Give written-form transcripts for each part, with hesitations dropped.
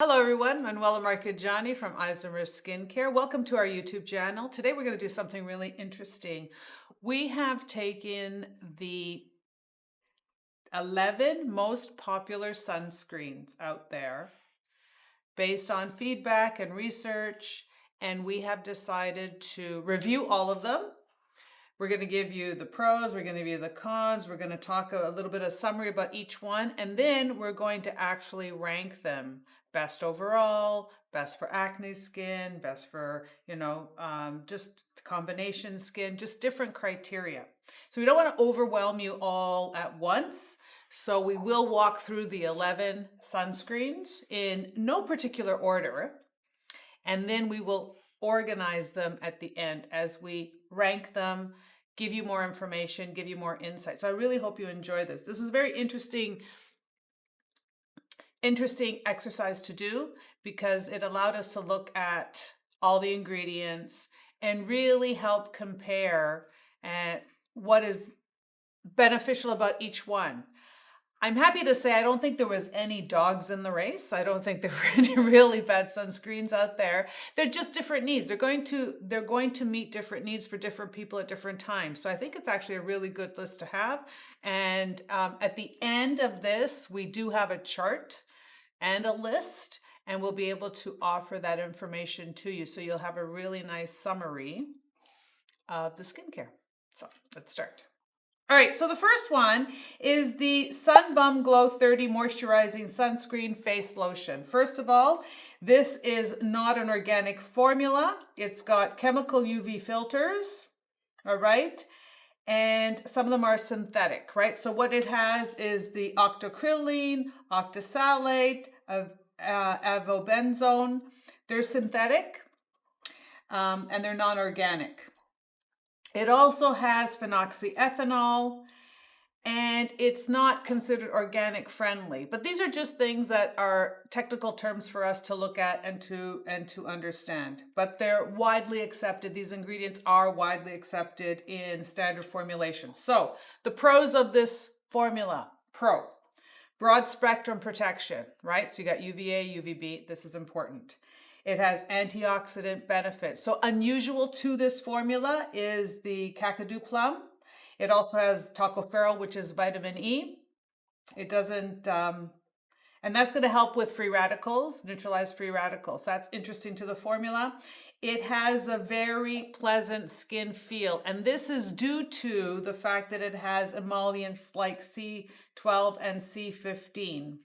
Hello everyone, Manuela Marcheggiani from Isomers Skincare. Welcome to our YouTube channel. Today we're going to do something really interesting. We have taken the 11 most popular sunscreens out there based on feedback and research, and we have decided to review all of them. We're going to give you the pros, we're going to give you the cons, we're going to talk a little bit of summary about each one, and then we're going to actually rank them. Best overall, best for acne skin, best for, just combination skin, just different criteria. So we don't want to overwhelm you all at once. So we will walk through the 11 sunscreens in no particular order, and then we will organize them at the end as we rank them, give you more information, give you more insight. So I really hope you enjoy this. This was a very interesting exercise to do because it allowed us to look at all the ingredients and really help compare what is beneficial about each one. I'm happy to say I don't think there was any dogs in the race. I don't think there were any really bad sunscreens out there. They're just different needs. They're going to meet different needs for different people at different times. So I think it's actually a really good list to have. And at the end of this, we do have a chart and a list, and we'll be able to offer that information to you. So you'll have a really nice summary of the skincare. So let's start. All right, so the first one is the Sun Bum Glow 30 Moisturizing Sunscreen Face Lotion. First of all, this is not an organic formula. It's got chemical UV filters, all right? And some of them are synthetic, right? So what it has is the octocrylene, octosalate, avobenzone. They're synthetic and they're non-organic. It also has phenoxyethanol, and it's not considered organic friendly. But these are just things that are technical terms for us to look at and to understand. But they're widely accepted. These ingredients are widely accepted in standard formulations. So the pros of this formula: broad spectrum protection, right? So you got UVA, UVB. This is important. It has antioxidant benefits. So unusual to this formula is the kakadu plum. It also has tocopherol, which is vitamin E. It doesn't, and that's going to help with free radicals, neutralize free radicals. That's interesting to the formula. It has a very pleasant skin feel, and this is due to the fact that it has emollients like C12 and C15.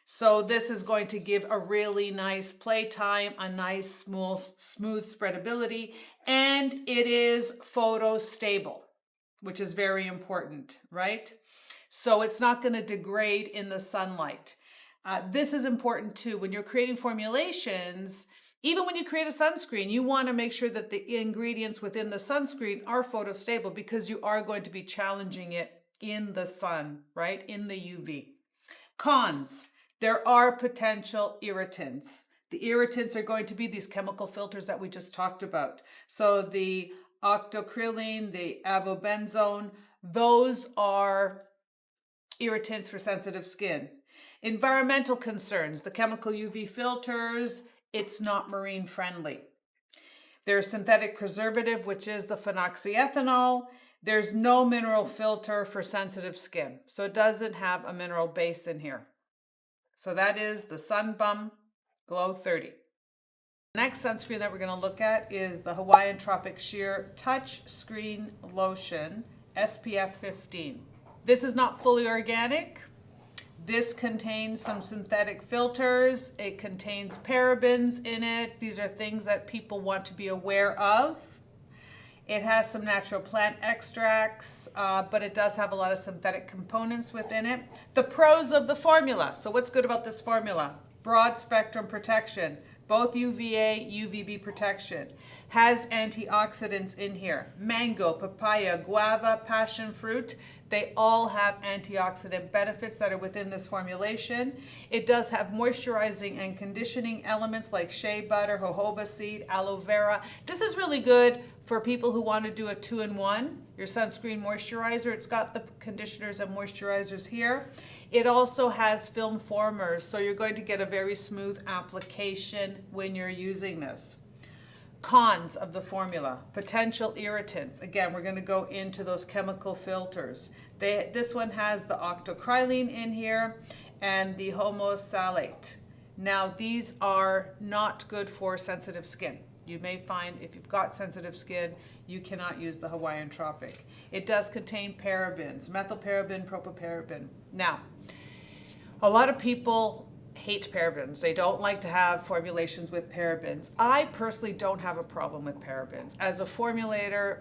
So this is going to give a really nice playtime, a nice smooth spreadability, and it is photo stable, which is very important, right? So it's not going to degrade in the sunlight. This is important too. When you're creating formulations, even when you create a sunscreen, you want to make sure that the ingredients within the sunscreen are photo stable because you are going to be challenging it in the sun, right? In the UV. Cons. There are potential irritants. The irritants are going to be these chemical filters that we just talked about. So the octocrylene, the avobenzone, those are irritants for sensitive skin. Environmental concerns, the chemical UV filters, it's not marine friendly. There's synthetic preservative, which is the phenoxyethanol. There's no mineral filter for sensitive skin. So it doesn't have a mineral base in here. So that is the Sun Bum Glow 30. The next sunscreen that we're going to look at is the Hawaiian Tropic Sheer Touch Screen Lotion SPF 15. This is not fully organic. This contains some synthetic filters. It contains parabens in it. These are things that people want to be aware of. It has some natural plant extracts, but it does have a lot of synthetic components within it. The pros of the formula. So what's good about this formula? Broad spectrum protection, both UVA, UVB protection. Has antioxidants in here. Mango, papaya, guava, passion fruit. They all have antioxidant benefits that are within this formulation. It does have moisturizing and conditioning elements like shea butter, jojoba seed, aloe vera. This is really good for people who want to do a 2-in-1 your sunscreen moisturizer. It's got the conditioners and moisturizers here. It also has film formers, so you're going to get a very smooth application when you're using this. Cons of the formula: potential irritants. Again, we're going to go into those chemical filters. This one has the octocrylene in here and the homosalate. Now, these are not good for sensitive skin. You may find if you've got sensitive skin, you cannot use the Hawaiian Tropic. It does contain parabens, methylparaben, propylparaben. Now, a lot of people hate parabens. They don't like to have formulations with parabens. I personally don't have a problem with parabens. As a formulator,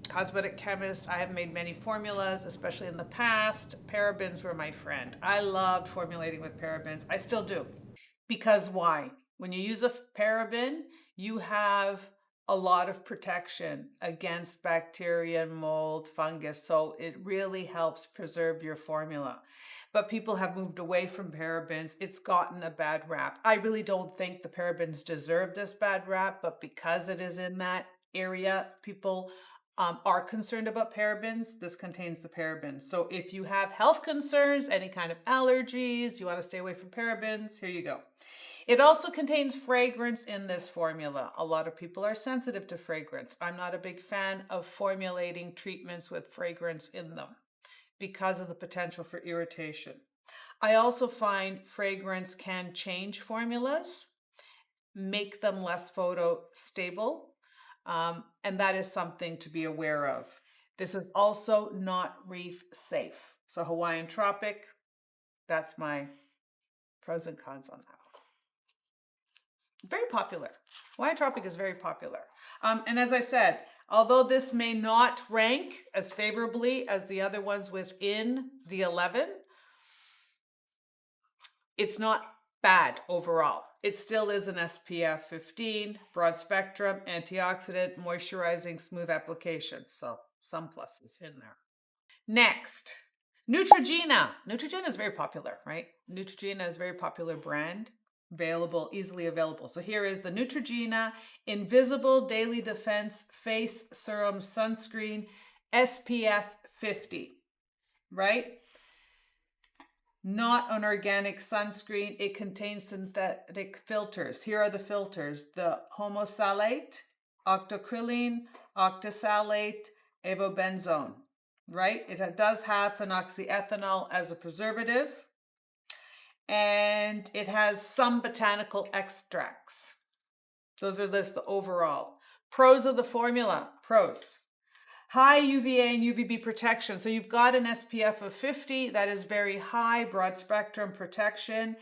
cosmetic chemist, I have made many formulas, especially in the past. Parabens were my friend. I loved formulating with parabens. I still do. Because why? When you use a paraben, you have a lot of protection against bacteria, mold, fungus. So it really helps preserve your formula. But people have moved away from parabens. It's gotten a bad rap. I really don't think the parabens deserve this bad rap, but because it is in that area, people are concerned about parabens. This contains the parabens. So if you have health concerns, any kind of allergies, you want to stay away from parabens, here you go. It also contains fragrance in this formula. A lot of people are sensitive to fragrance. I'm not a big fan of formulating treatments with fragrance in them because of the potential for irritation. I also find fragrance can change formulas, make them less photo-stable, and that is something to be aware of. This is also not reef safe. So Hawaiian Tropic, that's my pros and cons on that. Very popular. Hawaiian Tropic is very popular. And as I said, although this may not rank as favorably as the other ones within the 11, it's not bad overall. It still is an SPF 15, broad spectrum, antioxidant, moisturizing, smooth application. So some pluses in there. Next, Neutrogena. Neutrogena is very popular, right? Neutrogena is a very popular brand. Available, easily available. So here is the Neutrogena Invisible Daily Defense Face Serum Sunscreen SPF 50, right? Not an organic sunscreen. It contains synthetic filters. Here are the filters: the homosalate, octocrylene, octosalate, avobenzone, right? It does have phenoxyethanol as a preservative, and it has some botanical extracts. Those are the overall. Pros of the formula. Pros: high UVA and UVB protection. So you've got an SPF of 50. That is very high, broad spectrum protection.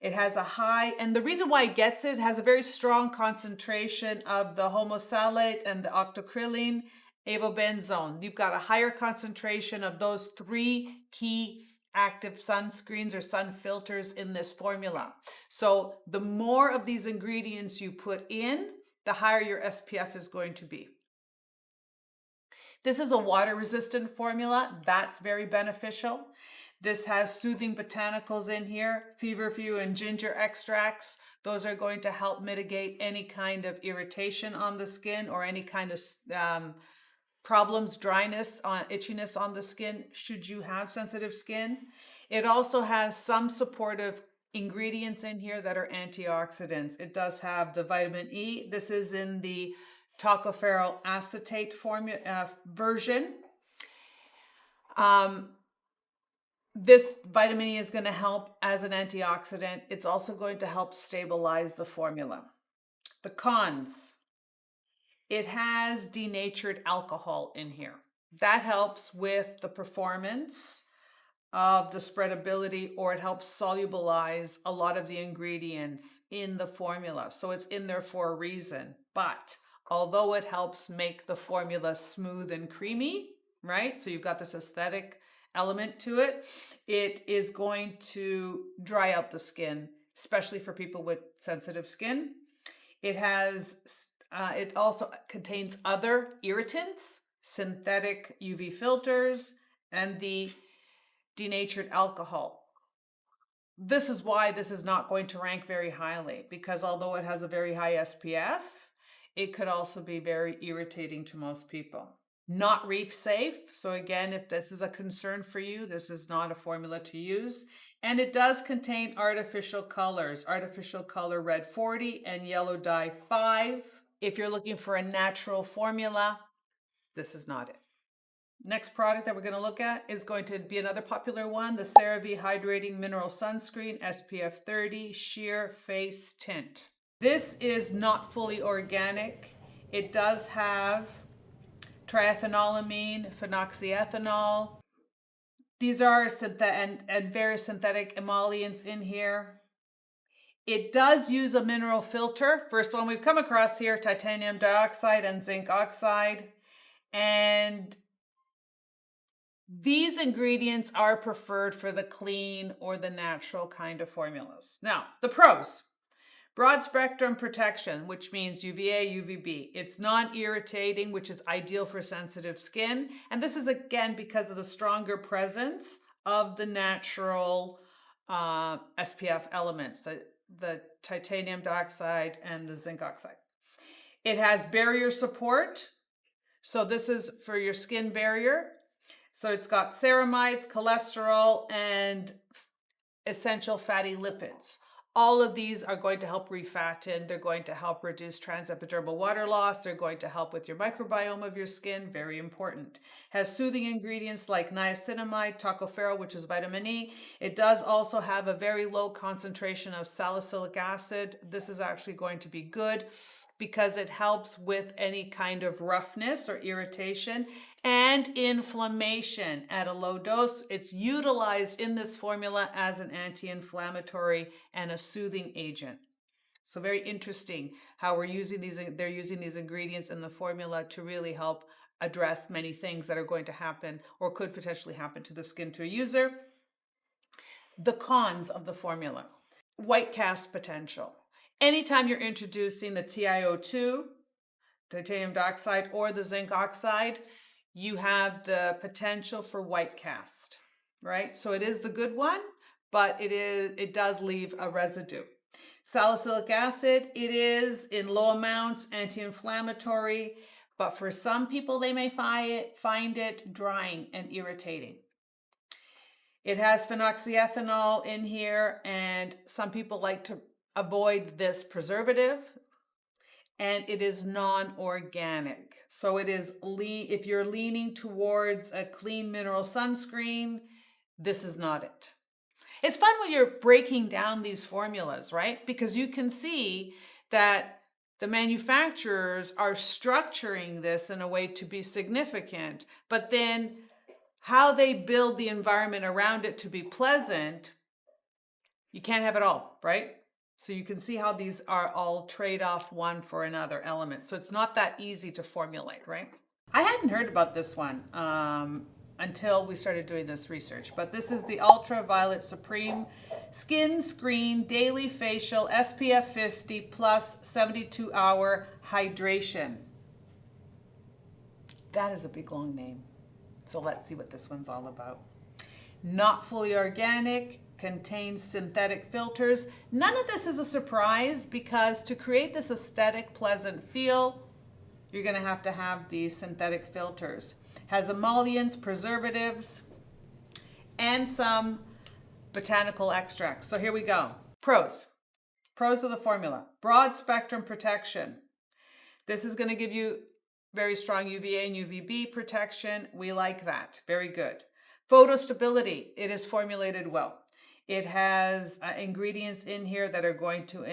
It has a high, and the reason why it gets it has a very strong concentration of the homosalate and the octocrylene, avobenzone. You've got a higher concentration of those three key active sunscreens or sun filters in this formula. So the more of these ingredients you put in, the higher your SPF is going to be. This is a water resistant formula. That's very beneficial. This has soothing botanicals in here, feverfew and ginger extracts. Those are going to help mitigate any kind of irritation on the skin or any kind of problems, dryness, itchiness on the skin should you have sensitive skin. It also has some supportive ingredients in here that are antioxidants. It does have the vitamin E. This is in the tocopherol acetate version. This vitamin E is going to help as an antioxidant. It's also going to help stabilize the formula. The cons: it has denatured alcohol in here. That helps with the performance of the spreadability, or it helps solubilize a lot of the ingredients in the formula. So it's in there for a reason. But although it helps make the formula smooth and creamy, right? So you've got this aesthetic element to it. It is going to dry out the skin, especially for people with sensitive skin. It also contains other irritants, synthetic UV filters, and the denatured alcohol. This is why this is not going to rank very highly, because although it has a very high SPF, it could also be very irritating to most people. Not reef safe. So again, if this is a concern for you, this is not a formula to use. And it does contain artificial colors, artificial color red 40 and yellow dye 5. If you're looking for a natural formula, this is not it. Next product that we're going to look at is going to be another popular one, the Cerave Hydrating Mineral Sunscreen SPF 30 Sheer Face Tint. This is not fully organic. It does have triethanolamine, phenoxyethanol. These are and various synthetic emollients in here. It does use a mineral filter. First one we've come across here, titanium dioxide and zinc oxide. And these ingredients are preferred for the clean or the natural kind of formulas. Now, the pros. Broad spectrum protection, which means UVA, UVB. It's non-irritating, which is ideal for sensitive skin. And this is, again, because of the stronger presence of the natural SPF elements, the titanium dioxide and the zinc oxide. It has barrier support. So this is for your skin barrier. So it's got ceramides, cholesterol, and essential fatty lipids. All of these are going to help refatten. They're going to help reduce transepidermal water loss. They're going to help with your microbiome of your skin. Very important. Has soothing ingredients like niacinamide, tocopherol, which is vitamin E. It does also have a very low concentration of salicylic acid. This is actually going to be good because it helps with any kind of roughness or irritation and inflammation at a low dose. It's utilized in this formula as an anti-inflammatory and a soothing agent. So very interesting how they're using these ingredients in the formula to really help address many things that are going to happen or could potentially happen to the skin to a user. The cons of the formula. White cast potential. Anytime you're introducing the TiO2, titanium dioxide, or the zinc oxide, you have the potential for white cast, right? So it is the good one, but it does leave a residue. Salicylic acid, it is in low amounts anti-inflammatory, but for some people they may find it drying and irritating. It has phenoxyethanol in here, and some people like to avoid this preservative, and it is non-organic. So it is if you're leaning towards a clean mineral sunscreen, this is not it. It's fun when you're breaking down these formulas, right? Because you can see that the manufacturers are structuring this in a way to be significant, but then how they build the environment around it to be pleasant, you can't have it all, right? So you can see how these are all trade off one for another element. So it's not that easy to formulate, right? I hadn't heard about this one until we started doing this research, but this is the Ultraviolet Supreme SKINSCREEN Daily Facial SPF 50 plus 72-hour hydration. That is a big long name. So let's see what this one's all about. Not fully organic, contains synthetic filters. None of this is a surprise because to create this aesthetic, pleasant feel, you're going to have these synthetic filters. Has emollients, preservatives, and some botanical extracts. So here we go. Pros. Pros of the formula. Broad spectrum protection. This is going to give you very strong UVA and UVB protection. We like that. Very good. Photo stability. It is formulated well. It has ingredients in here that are going to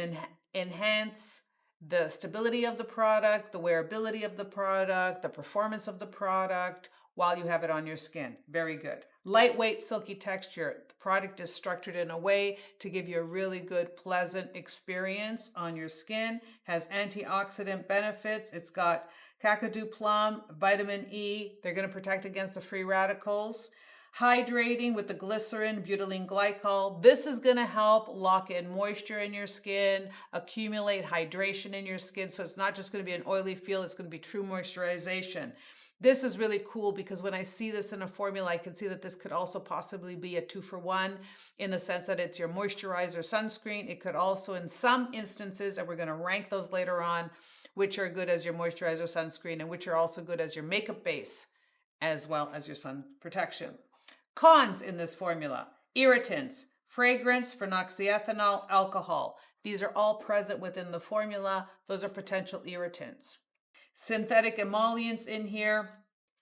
enhance the stability of the product, the wearability of the product, the performance of the product while you have it on your skin. Very good. Lightweight, silky texture. The product is structured in a way to give you a really good, pleasant experience on your skin. Has antioxidant benefits. It's got kakadu plum, vitamin E. They're going to protect against the free radicals. Hydrating with the glycerin, butylene glycol. This is going to help lock in moisture in your skin, accumulate hydration in your skin. So it's not just going to be an oily feel, it's going to be true moisturization. This is really cool because when I see this in a formula, I can see that this could also possibly be a 2-for-1 in the sense that it's your moisturizer sunscreen. It could also, in some instances, and we're going to rank those later on, which are good as your moisturizer, sunscreen, and which are also good as your makeup base, as well as your sun protection. Cons in this formula: irritants, fragrance, phenoxyethanol, alcohol. These are all present within the formula. Those are potential irritants. Synthetic emollients in here.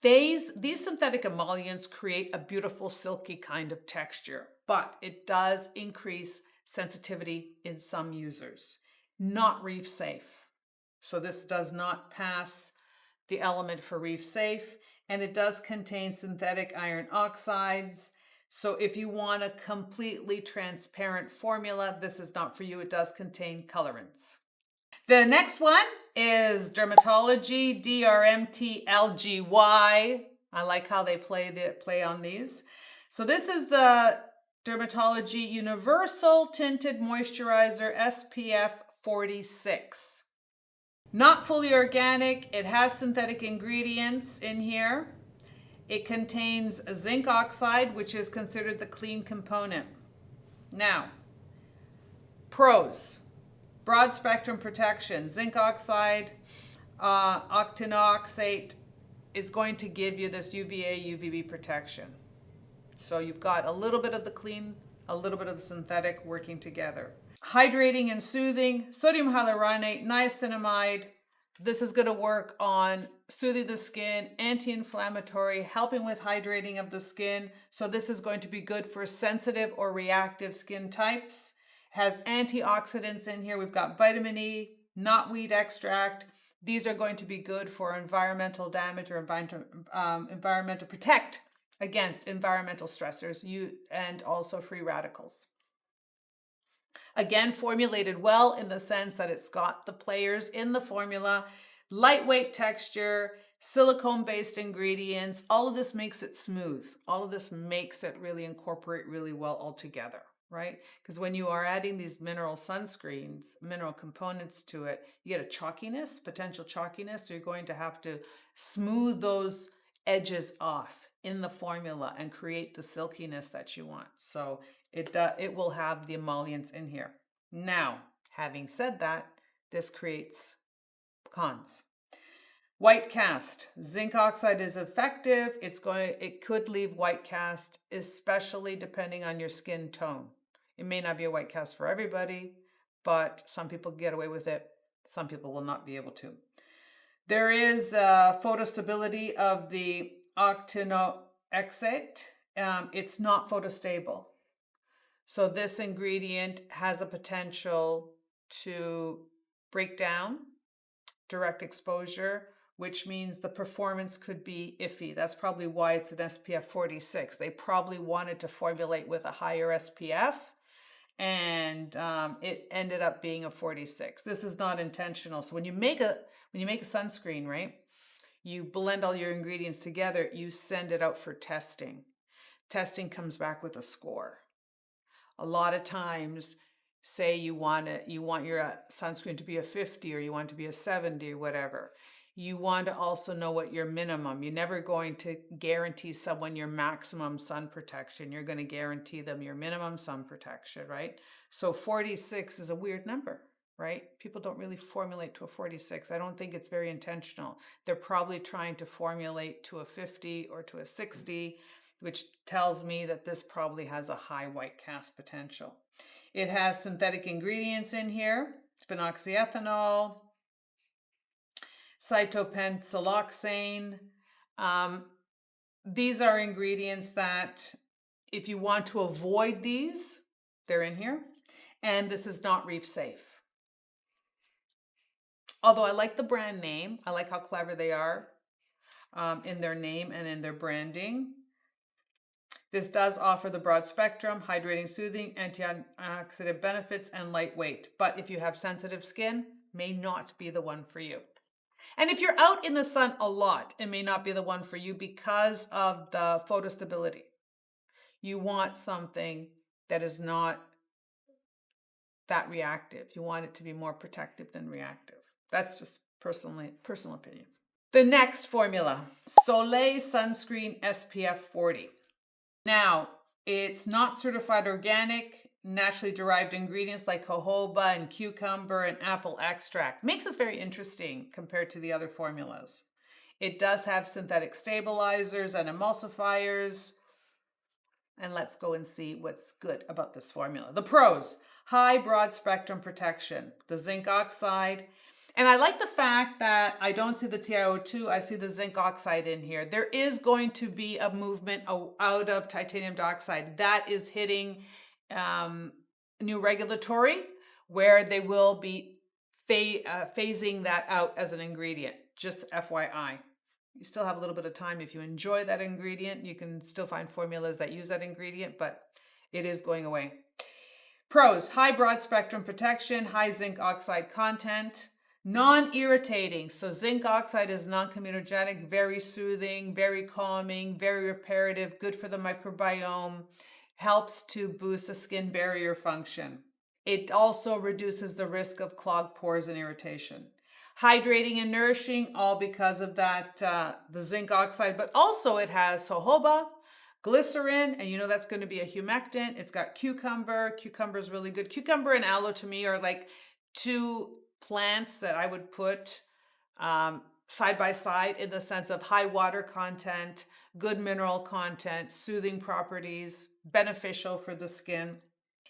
These synthetic emollients create a beautiful silky kind of texture, but it does increase sensitivity in some users. Not reef safe. So this does not pass the element for reef safe, and it does contain synthetic iron oxides. So if you want a completely transparent formula, this is not for you. It does contain colorants. The next one is Dermatology, DRMTLGY. I like how they play on these. So this is the Dermatology Universal Tinted Moisturizer SPF 46. Not fully organic. It has synthetic ingredients in here. It contains zinc oxide, which is considered the clean component. Now, pros: broad spectrum protection. Zinc oxide, octinoxate is going to give you this UVA, UVB protection. So you've got a little bit of the clean, a little bit of the synthetic working together. Hydrating and soothing, sodium hyaluronate, niacinamide. This is going to work on soothing the skin, anti-inflammatory, helping with hydrating of the skin. So this is going to be good for sensitive or reactive skin types. Has antioxidants in here. We've got vitamin E, knotweed extract. These are going to be good for environmental damage or environmental protect against environmental stressors and also free radicals. Again, formulated well in the sense that it's got the players in the formula, lightweight texture, silicone-based ingredients. All of this makes it smooth. All of this makes it really incorporate really well all together, right? Because when you are adding these mineral sunscreens, mineral components to it, you get a chalkiness, potential chalkiness. So you're going to have to smooth those edges off in the formula and create the silkiness that you want. So it will have the emollients in here. Now, having said that, this creates cons. White cast. Zinc oxide is effective. It could leave white cast, especially depending on your skin tone. It may not be a white cast for everybody, but some people get away with it. Some people will not be able to. There is photostability of the octinoxate. It's not photostable. So this ingredient has a potential to break down direct exposure, which means the performance could be iffy. That's probably why it's an SPF 46. They probably wanted to formulate with a higher SPF, and it ended up being a 46. This is not intentional. So when you make a sunscreen, right, you blend all your ingredients together, you send it out for testing. Testing comes back with a score. A lot of times, say you want your sunscreen to be a 50 or you want it to be a 70 or whatever. You want to also know what your minimum. You're never going to guarantee someone your maximum sun protection. You're going to guarantee them your minimum sun protection, right? So 46 is a weird number, right? People don't really formulate to a 46. I don't think it's very intentional. They're probably trying to formulate to a 50 or to a 60, which tells me that this probably has a high white cast potential. It has synthetic ingredients in here: phenoxyethanol, cytopensiloxane. These are ingredients that, if you want to avoid these, they're in here. And this is not reef safe. Although I like the brand name. I like how clever they are in their name and in their branding. This does offer the broad spectrum, hydrating, soothing, antioxidant benefits, and lightweight. But if you have sensitive skin, may not be the one for you. And if you're out in the sun a lot, it may not be the one for you because of the photostability. You want something that is not that reactive. You want it to be more protective than reactive. That's just personal opinion. The next formula, SOLÉ Sunscreen SPF 40. Now, it's not certified organic, naturally derived ingredients like jojoba and cucumber and apple extract. Makes this very interesting compared to the other formulas. It does have synthetic stabilizers and emulsifiers. And let's go and see what's good about this formula. The pros: high broad spectrum protection, the zinc oxide. And I like the fact that I don't see the TiO2, I see the zinc oxide in here. There is going to be a movement out of titanium dioxide that is hitting new regulatory, where they will be phasing that out as an ingredient, just FYI. You still have a little bit of time. If you enjoy that ingredient, you can still find formulas that use that ingredient, but it is going away. Pros: high broad spectrum protection, high zinc oxide content, non-irritating. So zinc oxide is non-comedogenic, very soothing, very calming, very reparative, good for the microbiome, helps to boost the skin barrier function. It also reduces the risk of clogged pores and irritation. Hydrating and nourishing, all because of that, the zinc oxide, but also it has jojoba, glycerin, and you know that's going to be a humectant. It's got cucumber. Cucumber is really good. Cucumber and aloe to me are like two plants that I would put side by side in the sense of high water content, good mineral content, soothing properties, beneficial for the skin.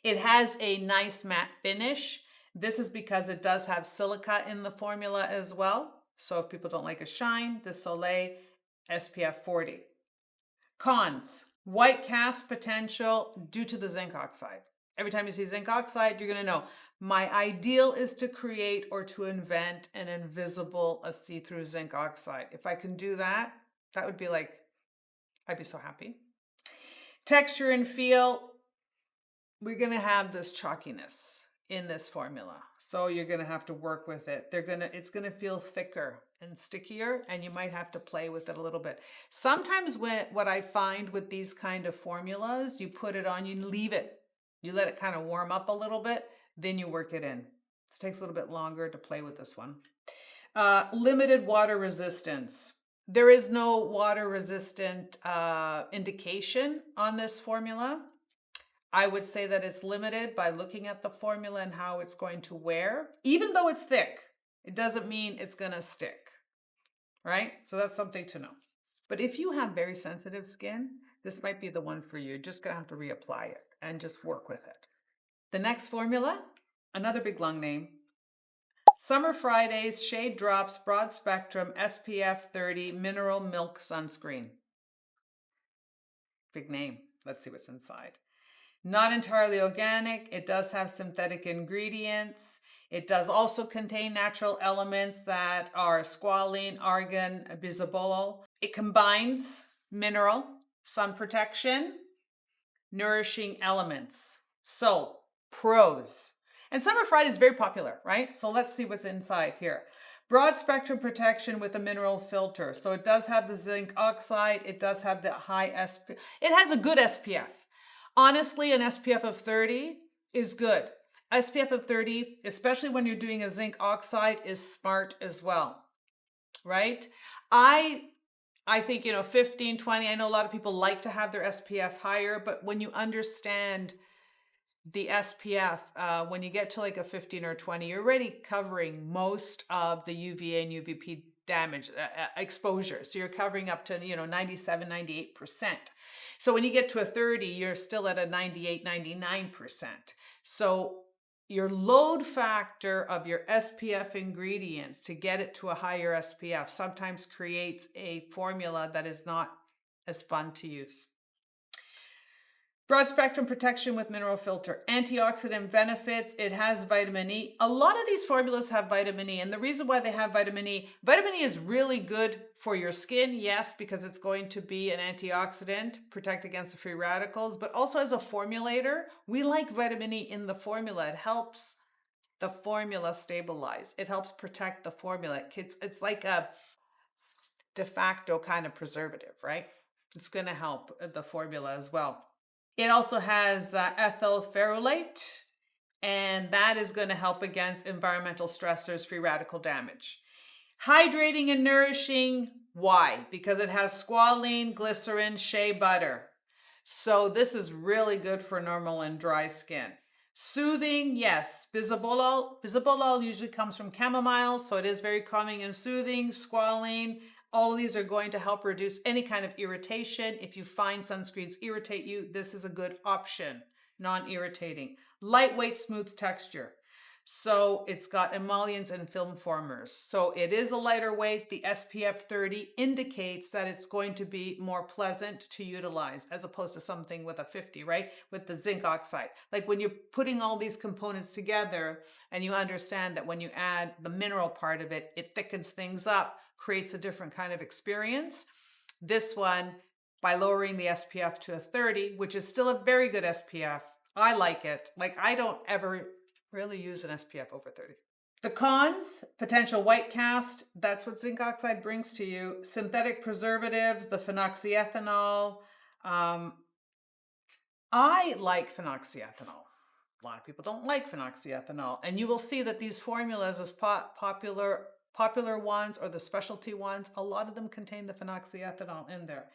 It has a nice matte finish. This is because it does have silica in the formula as well. So if people don't like a shine, the SOLÉ SPF 40. Cons: white cast potential due to the zinc oxide. Every time you see zinc oxide, you're going to know my ideal is to create or to invent an invisible, a see-through zinc oxide. If I can do that, that would be like, I'd be so happy. Texture and feel, we're going to have this chalkiness in this formula. So you're going to have to work with it. It's going to feel thicker and stickier, and you might have to play with it a little bit. Sometimes what I find with these kind of formulas, you put it on, you leave it. You let it kind of warm up a little bit, then you work it in. It takes a little bit longer to play with this one. Limited water resistance. There is no water resistant indication on this formula. I would say that it's limited by looking at the formula and how it's going to wear. Even though it's thick, it doesn't mean it's going to stick, right? So that's something to know. But if you have very sensitive skin, this might be the one for you. You're just going to have to reapply it and just work with it. The next formula, another big long name, Summer Fridays ShadeDrops Broad Spectrum SPF 30 Mineral Milk Sunscreen. Big name. Let's see what's inside. Not entirely organic. It does have synthetic ingredients. It does also contain natural elements that are squalene, argan, bisabolol. It combines mineral, sun protection, nourishing elements. So, pros. And Summer Friday is very popular, right? So let's see what's inside here. Broad spectrum protection with a mineral filter. So it does have the zinc oxide. It does have the high SPF. It has a good SPF. Honestly, an SPF of 30 is good. SPF of 30, especially when you're doing a zinc oxide, is smart as well, right? I think, 15, 20, I know a lot of people like to have their SPF higher, but when you understand the SPF, when you get to like a 15 or 20, you're already covering most of the UVA and UVP damage exposure. So you're covering up to, 97, 98%. So when you get to a 30, you're still at a 98, 99%. So your load factor of your SPF ingredients to get it to a higher SPF sometimes creates a formula that is not as fun to use. Broad spectrum protection with mineral filter. Antioxidant benefits. It has vitamin E. A lot of these formulas have vitamin E. And the reason why they have vitamin E is really good for your skin. Yes, because it's going to be an antioxidant, protect against the free radicals. But also as a formulator, we like vitamin E in the formula. It helps the formula stabilize. It helps protect the formula. It's like a de facto kind of preservative, right? It's going to help the formula as well. It also has ethyl ferrolate, and that is going to help against environmental stressors, free radical damage. Hydrating and nourishing. Why? Because it has squalene, glycerin, shea butter. So this is really good for normal and dry skin. Soothing, yes. Bisabolol usually comes from chamomile, so it is very calming and soothing. Squalene, all of these are going to help reduce any kind of irritation. If you find sunscreens irritate you, this is a good option, non-irritating. Lightweight, smooth texture. So it's got emollients and film formers. So it is a lighter weight. The SPF 30 indicates that it's going to be more pleasant to utilize as opposed to something with a 50, right? With the zinc oxide. Like when you're putting all these components together and you understand that when you add the mineral part of it, it thickens things up, creates a different kind of experience. This one, by lowering the SPF to a 30, which is still a very good SPF, I like it. Like I don't ever really use an SPF over 30. The cons, potential white cast, that's what zinc oxide brings to you. Synthetic preservatives, the phenoxyethanol. I like phenoxyethanol. A lot of people don't like phenoxyethanol. And you will see that these formulas, as popular ones or the specialty ones, a lot of them contain the phenoxyethanol in there.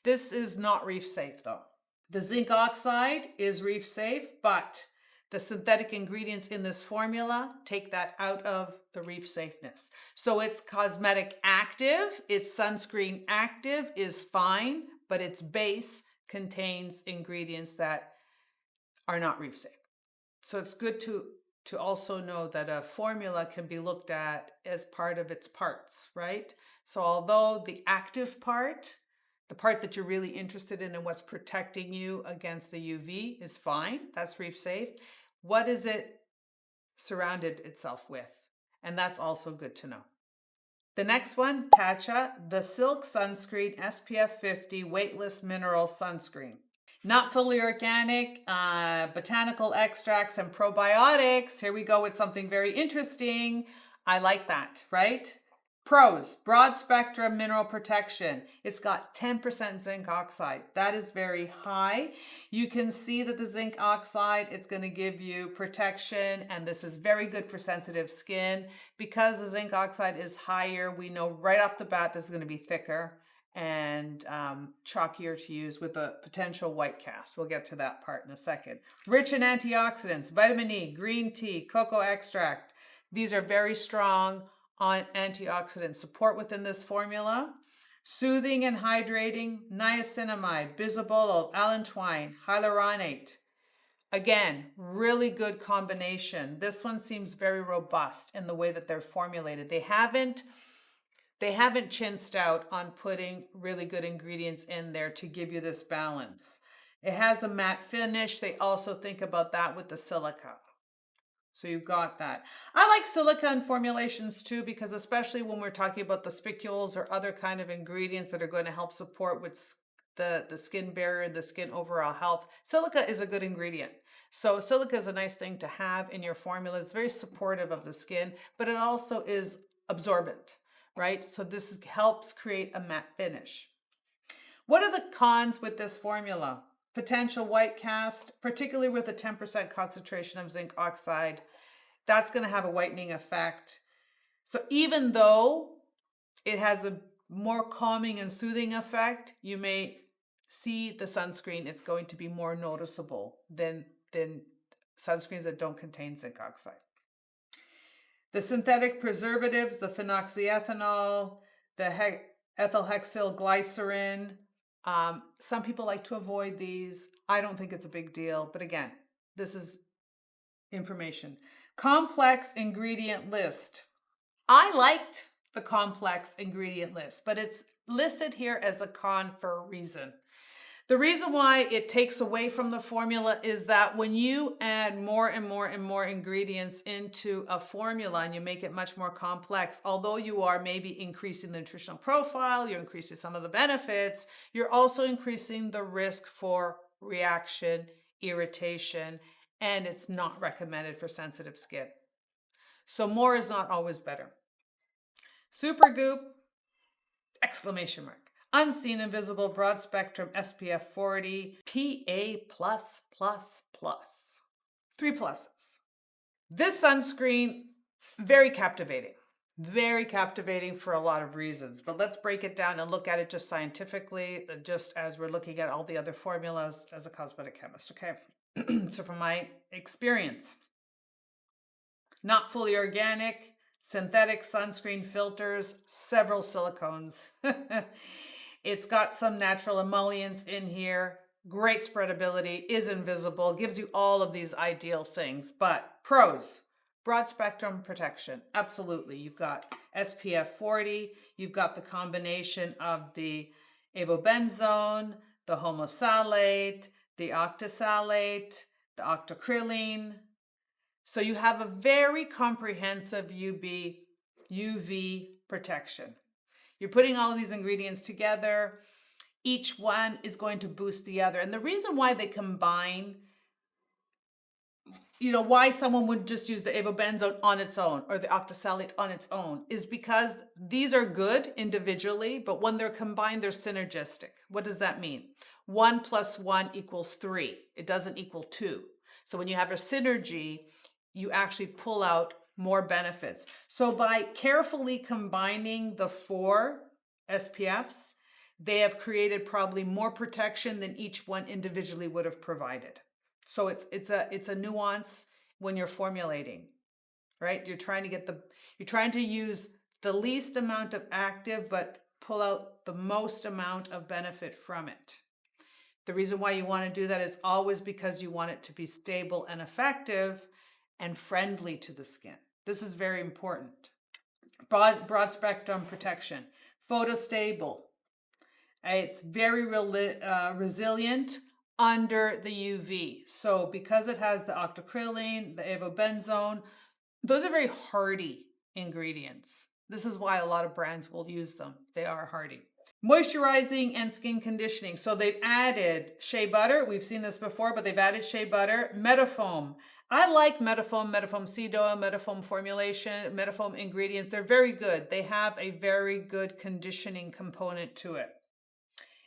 This is not reef safe though. The zinc oxide is reef safe, but the synthetic ingredients in this formula take that out of the reef safeness. So it's cosmetic active, its sunscreen active is fine, but its base contains ingredients that are not reef safe. So it's good to also know that a formula can be looked at as part of its parts, right? So although the active part, the part that you're really interested in and what's protecting you against the UV is fine, that's reef safe. What is it surrounded itself with? And that's also good to know. The next one, Tatcha, the Silk Sunscreen SPF 50 Weightless Mineral Sunscreen. Not fully organic, botanical extracts and probiotics. Here we go with something very interesting. I like that, right? Pros, broad spectrum mineral protection. It's got 10% zinc oxide. That is very high. You can see that the zinc oxide, it's going to give you protection, and this is very good for sensitive skin. Because the zinc oxide is higher, we know right off the bat this is going to be thicker and chalkier to use with a potential white cast. We'll get to that part in a second. Rich in antioxidants, vitamin E, green tea, cocoa extract. These are very strong on antioxidant support within this formula. Soothing and hydrating, niacinamide, bisabolol, allantoin, hyaluronate. Again, really good combination. This one seems very robust in the way that they're formulated. They haven't chinsed out on putting really good ingredients in there to give you this balance. It has a matte finish. They also think about that with the silica. So you've got that. I like silica in formulations too, because especially when we're talking about the spicules or other kind of ingredients that are going to help support with the skin barrier, the skin overall health, silica is a good ingredient. So silica is a nice thing to have in your formula. It's very supportive of the skin, but it also is absorbent, right? So this helps create a matte finish. What are the cons with this formula? Potential white cast, particularly with a 10% concentration of zinc oxide. That's going to have a whitening effect. So even though it has a more calming and soothing effect, you may see the sunscreen, it's going to be more noticeable than sunscreens that don't contain zinc oxide. The synthetic preservatives, the phenoxyethanol, the ethylhexyl glycerin. Some people like to avoid these. I don't think it's a big deal, but again, this is information. Complex ingredient list. I liked the complex ingredient list, but it's listed here as a con for a reason. The reason why it takes away from the formula is that when you add more and more and more ingredients into a formula and you make it much more complex, although you are maybe increasing the nutritional profile, you're increasing some of the benefits, you're also increasing the risk for reaction, irritation, and it's not recommended for sensitive skin. So more is not always better. Supergoop, exclamation mark. Unseen, invisible, broad spectrum, SPF 40, PA+++. 3 pluses. This sunscreen, very captivating for a lot of reasons. But let's break it down and look at it just scientifically, just as we're looking at all the other formulas as a cosmetic chemist, okay? So from my experience, not fully organic, synthetic sunscreen filters, several silicones. It's got some natural emollients in here, great spreadability, is invisible, gives you all of these ideal things. But pros, broad spectrum protection, absolutely. You've got SPF 40, you've got the combination of the avobenzone, the homosalate, the octasalate, the octocrylene. So you have a very comprehensive UV protection. You're putting all of these ingredients together. Each one is going to boost the other. And the reason why they combine, why someone would just use the avobenzone on its own or the octasalate on its own is because these are good individually, but when they're combined, they're synergistic. What does that mean? 1 + 1 = 3. It doesn't equal 2. So when you have a synergy, you actually pull out more benefits. So by carefully combining the 4 SPFs, they have created probably more protection than each one individually would have provided. So it's a nuance when you're formulating, right? You're trying to use the least amount of active but pull out the most amount of benefit from it. The reason why you want to do that is always because you want it to be stable and effective and friendly to the skin. This is very important. Broad spectrum protection, photostable. It's very resilient under the UV. So because it has the octocrylene, the avobenzone, those are very hardy ingredients. This is why a lot of brands will use them. They are hardy. Moisturizing and skin conditioning. So they've added shea butter. We've seen this before, but they've added shea butter. Metafoam. I like Metafoam seed oil, Metafoam formulation, Metafoam ingredients. They're very good. They have a very good conditioning component to it.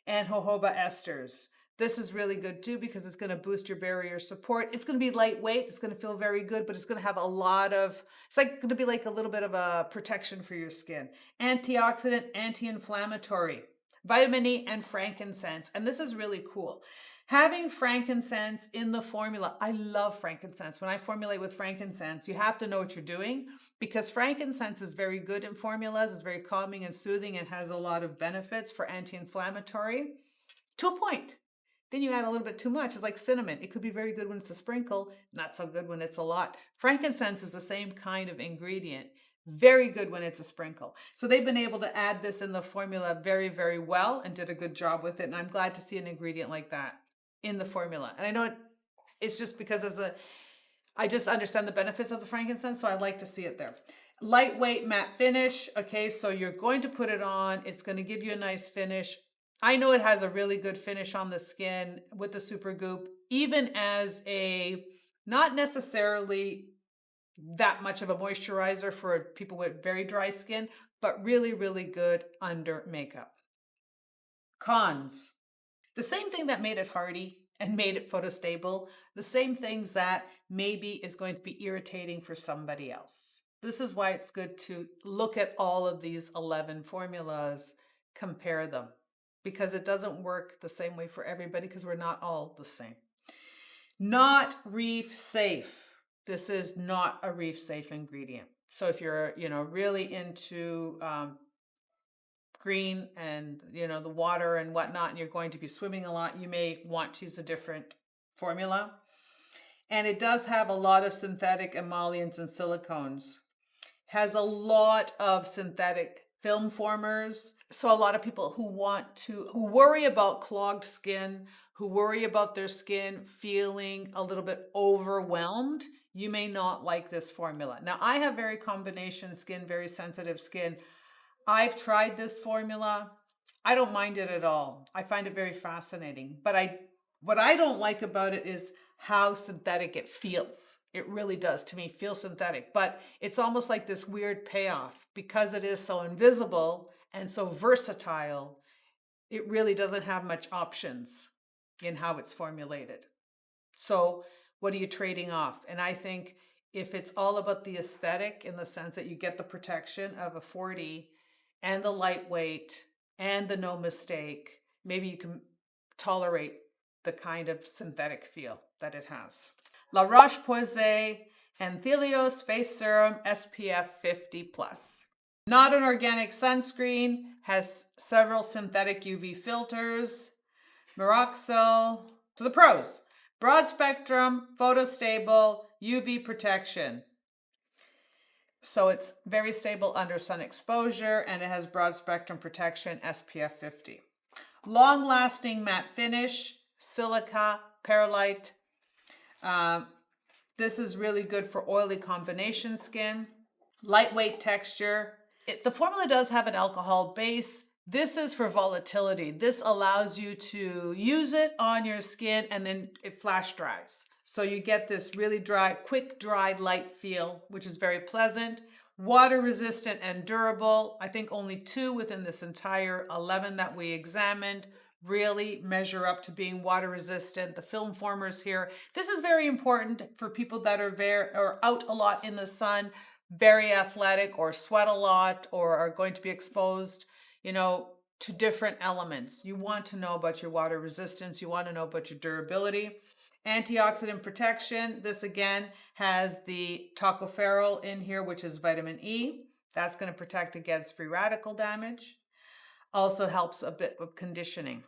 And jojoba esters. This is really good too because it's going to boost your barrier support. It's going to be lightweight. It's going to feel very good, but it's going to have it's like going to be like a little bit of a protection for your skin. Antioxidant, anti-inflammatory, vitamin E and frankincense. And this is really cool. Having frankincense in the formula, I love frankincense. When I formulate with frankincense, you have to know what you're doing because frankincense is very good in formulas. It's very calming and soothing and has a lot of benefits for anti-inflammatory to a point. Then you add a little bit too much. It's like cinnamon. It could be very good when it's a sprinkle, not so good when it's a lot. Frankincense is the same kind of ingredient. Very good when it's a sprinkle. So they've been able to add this in the formula very, very well and did a good job with it. And I'm glad to see an ingredient like that in the formula. And I know it's just because I just understand the benefits of the frankincense, so I like to see it there. Lightweight matte finish. Okay, so you're going to put it on. It's going to give you a nice finish. I know it has a really good finish on the skin with the Supergoop, even as not necessarily that much of a moisturizer for people with very dry skin, but really, really good under makeup. Cons. The same thing that made it hardy and made it photostable, the same things that maybe is going to be irritating for somebody else. This is why it's good to look at all of these 11 formulas, compare them, because it doesn't work the same way for everybody because we're not all the same. Not reef safe. This is not a reef safe ingredient. So if you're, really into green and the water and whatnot, and you're going to be swimming a lot, you may want to use a different formula. And it does have a lot of synthetic emollients and silicones. Has a lot of synthetic film formers. So a lot of people who worry about clogged skin, who worry about their skin feeling a little bit overwhelmed, you may not like this formula. Now, I have very combination skin, very sensitive skin. I've tried this formula. I don't mind it at all. I find it very fascinating. But what I don't like about it is how synthetic it feels. It really does, to me, feel synthetic. But it's almost like this weird payoff because it is so invisible and so versatile. It really doesn't have much options in how it's formulated. So what are you trading off? And I think if it's all about the aesthetic in the sense that you get the protection of a 40 and the lightweight and the no mistake, maybe you can tolerate the kind of synthetic feel. that it has. La Roche-Posay Anthelios Face Serum SPF 50+. Not an organic sunscreen, has several synthetic UV filters. Miraxel. So the pros: broad spectrum, photostable, UV protection. So it's very stable under sun exposure, and it has broad spectrum protection, SPF 50. Long lasting matte finish, silica, perlite. This is really good for oily combination skin. Lightweight texture. The formula does have an alcohol base. This is for volatility. This allows you to use it on your skin and then it flash dries. So you get this really dry, quick, dry, light feel, which is very pleasant. Water resistant and durable. I think only 2 within this entire 11 that we examined really measure up to being water resistant. The film formers here. This is very important for people that are out a lot in the sun, very athletic, or sweat a lot, or are going to be exposed, to different elements. You want to know about your water resistance. You want to know about your durability. Antioxidant protection. This again has the tocopherol in here, which is vitamin E. That's going to protect against free radical damage. Also helps a bit with conditioning.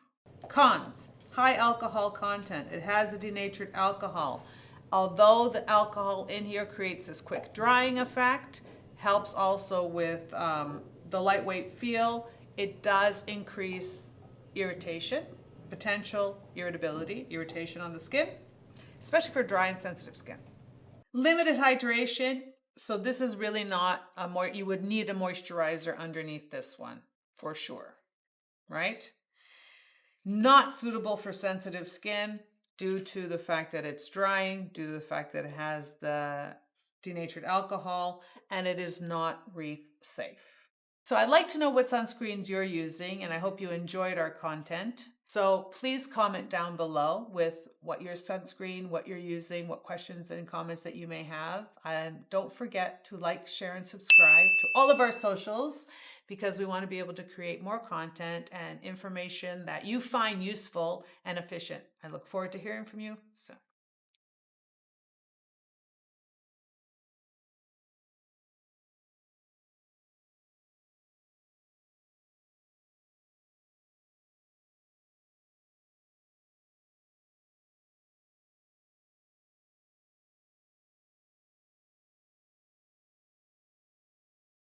Cons: high alcohol content. It has the denatured alcohol. Although the alcohol in here creates this quick drying effect, helps also with the lightweight feel, it does increase irritation, potential irritation on the skin, especially for dry and sensitive skin. Limited hydration. So this is really not you would need a moisturizer underneath this one for sure, right? Not suitable for sensitive skin due to the fact that it's drying, due to the fact that it has the denatured alcohol, and it is not reef safe. So I'd like to know what sunscreens you're using, and I hope you enjoyed our content. So please comment down below with what your sunscreen, what you're using, what questions and comments that you may have. And don't forget to like, share, and subscribe to all of our socials, because we want to be able to create more content and information that you find useful and efficient. I look forward to hearing from you soon.